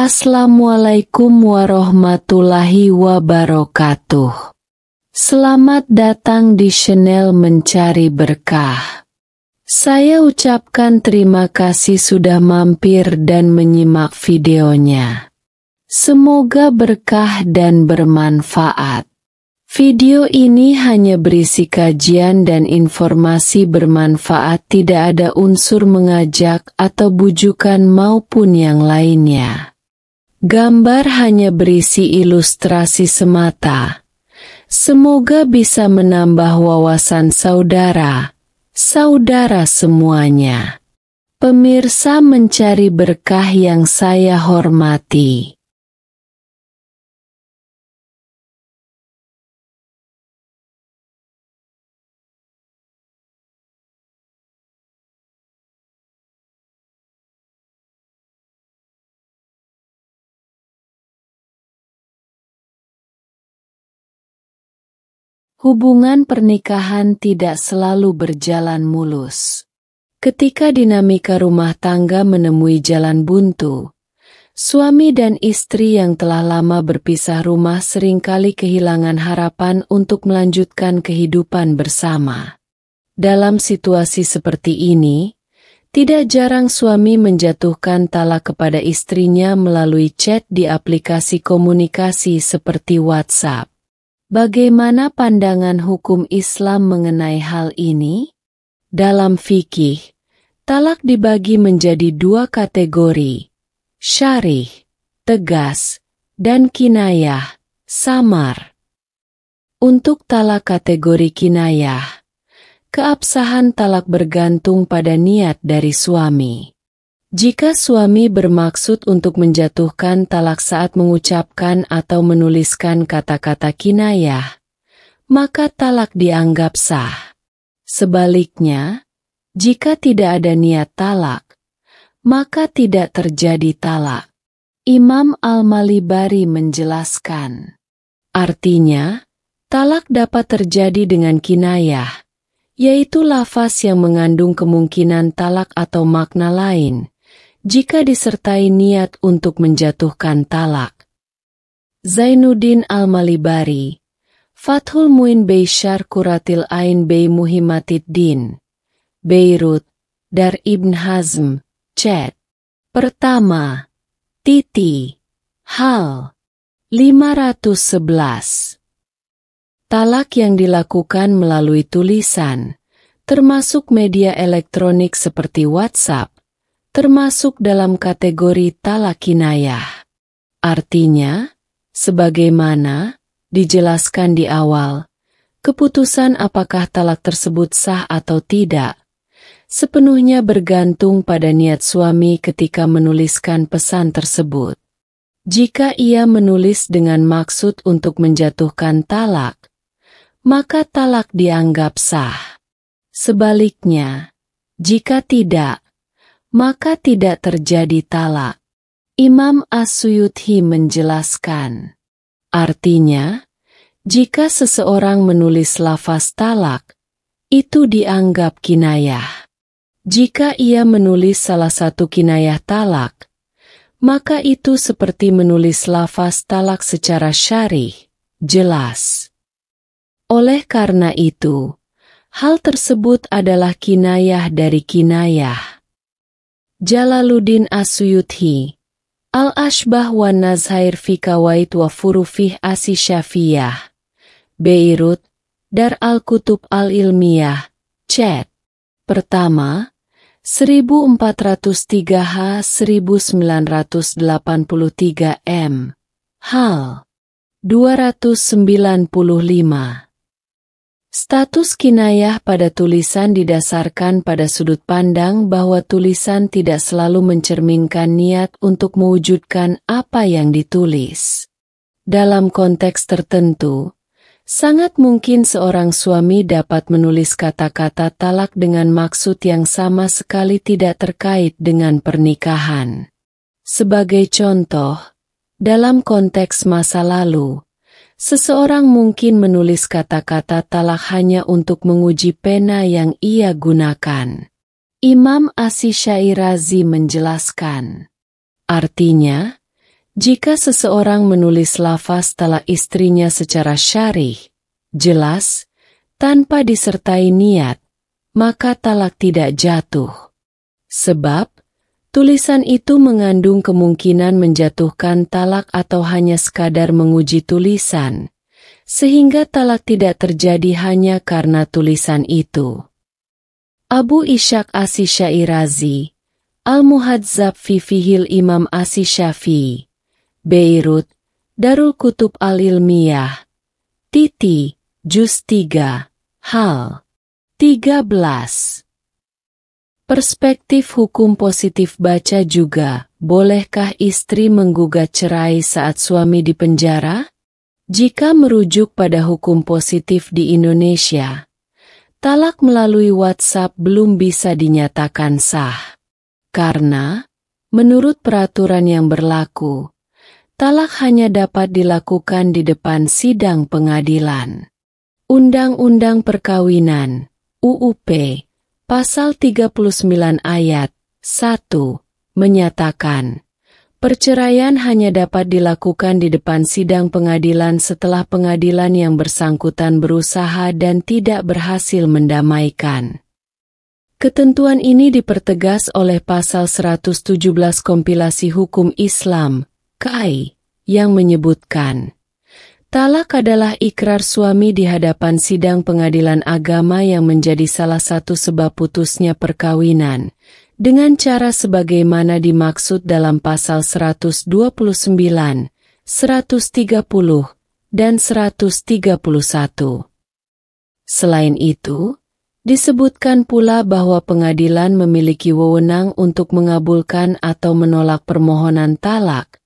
Assalamualaikum warahmatullahi wabarakatuh. Selamat datang di channel Mencari Berkah. Saya ucapkan terima kasih sudah mampir dan menyimak videonya. Semoga berkah dan bermanfaat. Video ini hanya berisi kajian dan informasi bermanfaat, tidak ada unsur mengajak atau bujukan maupun yang lainnya. Gambar hanya berisi ilustrasi semata. Semoga bisa menambah wawasan saudara semuanya. Pemirsa Mencari Berkah yang saya hormati. Hubungan pernikahan tidak selalu berjalan mulus. Ketika dinamika rumah tangga menemui jalan buntu, suami dan istri yang telah lama berpisah rumah seringkali kehilangan harapan untuk melanjutkan kehidupan bersama. Dalam situasi seperti ini, tidak jarang suami menjatuhkan talak kepada istrinya melalui chat di aplikasi komunikasi seperti WhatsApp. Bagaimana pandangan hukum Islam mengenai hal ini? Dalam fikih, talak dibagi menjadi dua kategori, syarih, tegas, dan kinayah, samar. Untuk talak kategori kinayah, keabsahan talak bergantung pada niat dari suami. Jika suami bermaksud untuk menjatuhkan talak saat mengucapkan atau menuliskan kata-kata kinayah, maka talak dianggap sah. Sebaliknya, jika tidak ada niat talak, maka tidak terjadi talak. Imam Al-Malibari menjelaskan, artinya, talak dapat terjadi dengan kinayah, yaitu lafaz yang mengandung kemungkinan talak atau makna lain, jika disertai niat untuk menjatuhkan talak. Zainuddin Al-Malibari, Fathul Muin Bey Syarh Quratil Ain Bey Muhimmatiddin, Beirut, Dar Ibn Hazm, Chat. Pertama, Hal 511. Talak yang dilakukan melalui tulisan, termasuk media elektronik seperti WhatsApp, termasuk dalam kategori talak kinayah. Artinya, sebagaimana dijelaskan di awal, keputusan apakah talak tersebut sah atau tidak, sepenuhnya bergantung pada niat suami ketika menuliskan pesan tersebut. Jika ia menulis dengan maksud untuk menjatuhkan talak, maka talak dianggap sah. Sebaliknya, jika tidak, maka tidak terjadi talak. Imam As-Suyuti menjelaskan, artinya, jika seseorang menulis lafaz talak, itu dianggap kinayah. Jika ia menulis salah satu kinayah talak, maka itu seperti menulis lafaz talak secara syarih, jelas. Oleh karena itu, hal tersebut adalah kinayah dari kinayah. Jalaluddin As-Suyuti, Al-Ashbah wa Nazhair fi Kawait wa Furufih As-Syafiyah, Beirut, Dar Al-Kutub Al-Ilmiyah, Chat. Pertama, 1403 H 1983 M. Hal 295. Status kinayah pada tulisan didasarkan pada sudut pandang bahwa tulisan tidak selalu mencerminkan niat untuk mewujudkan apa yang ditulis. Dalam konteks tertentu, sangat mungkin seorang suami dapat menulis kata-kata talak dengan maksud yang sama sekali tidak terkait dengan pernikahan. Sebagai contoh, dalam konteks masa lalu, seseorang mungkin menulis kata-kata talak hanya untuk menguji pena yang ia gunakan. Imam Asy-Syairazi menjelaskan, artinya, Jika seseorang menulis lafaz talak istrinya secara syarih, jelas, tanpa disertai niat, maka talak tidak jatuh. Sebab, tulisan itu mengandung kemungkinan menjatuhkan talak atau hanya sekadar menguji tulisan, sehingga talak tidak terjadi hanya karena tulisan itu. Abu Ishaq Asy-Syairazi, Al-Muhadzab fi Fiqhil Imam Asy-Syafi'i, Beirut, Darul Kutub Al-Ilmiyah, Titi, Juz 3, Hal 13. Perspektif hukum positif baca juga, bolehkah istri menggugat cerai saat suami dipenjara? Jika merujuk pada hukum positif di Indonesia, talak melalui WhatsApp belum bisa dinyatakan sah. Karena, menurut peraturan yang berlaku, talak hanya dapat dilakukan di depan sidang pengadilan. Undang-Undang Perkawinan, UUP, Pasal 39 ayat 1, menyatakan, perceraian hanya dapat dilakukan di depan sidang pengadilan setelah pengadilan yang bersangkutan berusaha dan tidak berhasil mendamaikan. Ketentuan ini dipertegas oleh Pasal 117 Kompilasi Hukum Islam, KAI, yang menyebutkan, talak adalah ikrar suami di hadapan sidang pengadilan agama yang menjadi salah satu sebab putusnya perkawinan, dengan cara sebagaimana dimaksud dalam Pasal 129, 130, dan 131. Selain itu, disebutkan pula bahwa pengadilan memiliki wewenang untuk mengabulkan atau menolak permohonan talak,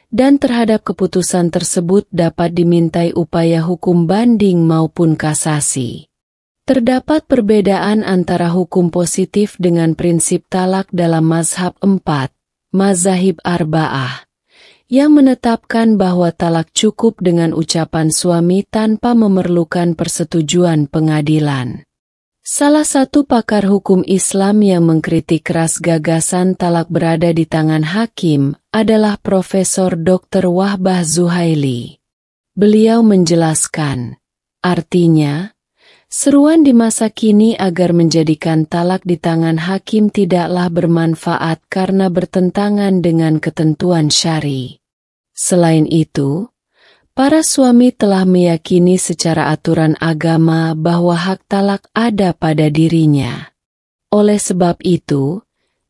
dan terhadap keputusan tersebut dapat dimintai upaya hukum banding maupun kasasi. Terdapat perbedaan antara hukum positif dengan prinsip talak dalam mazhab 4, mazahib arba'ah, yang menetapkan bahwa talak cukup dengan ucapan suami tanpa memerlukan persetujuan pengadilan. Salah satu pakar hukum Islam yang mengkritik keras gagasan talak berada di tangan hakim adalah Profesor Dr. Wahbah Zuhaili. Beliau menjelaskan, artinya, seruan di masa kini agar menjadikan talak di tangan hakim tidaklah bermanfaat karena bertentangan dengan ketentuan syari. Selain itu, para suami telah meyakini secara aturan agama bahwa hak talak ada pada dirinya. Oleh sebab itu,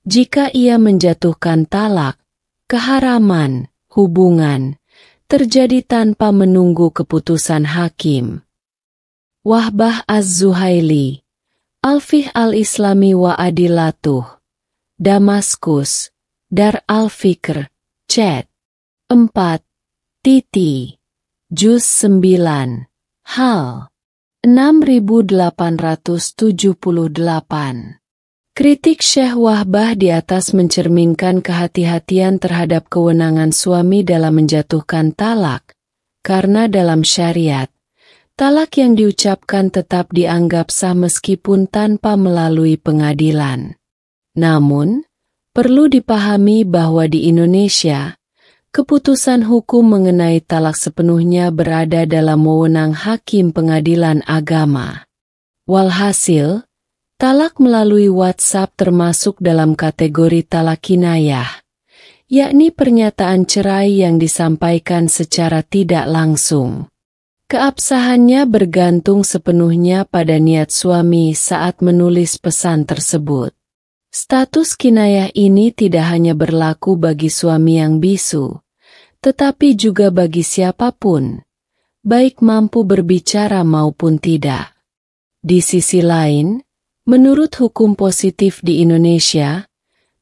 jika ia menjatuhkan talak, keharaman, hubungan, terjadi tanpa menunggu keputusan hakim. Wahbah Az-Zuhaili, Al-Fiqh Al-Islami wa Adilatuh, Damaskus, Dar Al-Fikr, Chat. 4, Titi. Juz 9, Hal 6878. Kritik Syekh Wahbah di atas mencerminkan kehati-hatian terhadap kewenangan suami dalam menjatuhkan talak, karena dalam syariat, talak yang diucapkan tetap dianggap sah meskipun tanpa melalui pengadilan. Namun, perlu dipahami bahwa di Indonesia, keputusan hukum mengenai talak sepenuhnya berada dalam wewenang hakim pengadilan agama. Walhasil, talak melalui WhatsApp termasuk dalam kategori talak kinayah, yakni pernyataan cerai yang disampaikan secara tidak langsung. Keabsahannya bergantung sepenuhnya pada niat suami saat menulis pesan tersebut. Status kinayah ini tidak hanya berlaku bagi suami yang bisu, tetapi juga bagi siapapun, baik mampu berbicara maupun tidak. Di sisi lain, menurut hukum positif di Indonesia,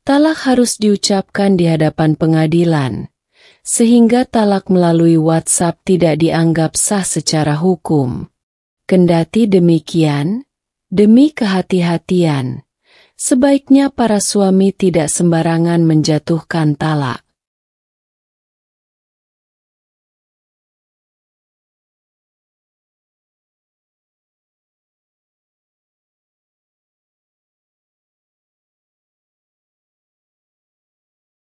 talak harus diucapkan di hadapan pengadilan, sehingga talak melalui WhatsApp tidak dianggap sah secara hukum. Kendati demikian, demi kehati-hatian, sebaiknya para suami tidak sembarangan menjatuhkan talak.